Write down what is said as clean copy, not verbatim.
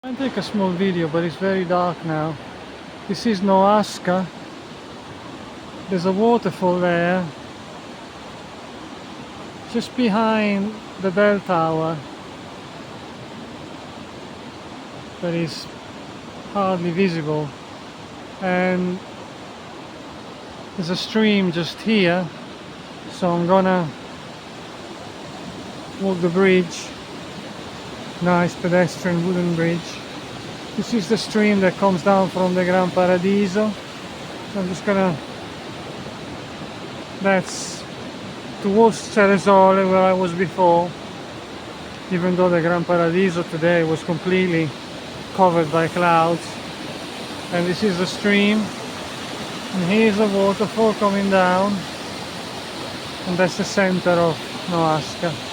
I'll take a small video, but it's very dark now. This is Noasca. There's a waterfall there, just behind the bell tower, that is hardly visible. And there's a stream just here, so I'm gonna walk the bridge. Nice pedestrian wooden bridge. This is the stream that comes down from the Gran Paradiso. So I'm just gonna, that's towards Ceresole where I was before, even though the Gran Paradiso today was completely covered by clouds. And this is the stream, and here's a waterfall coming down, and that's the center of Noasca.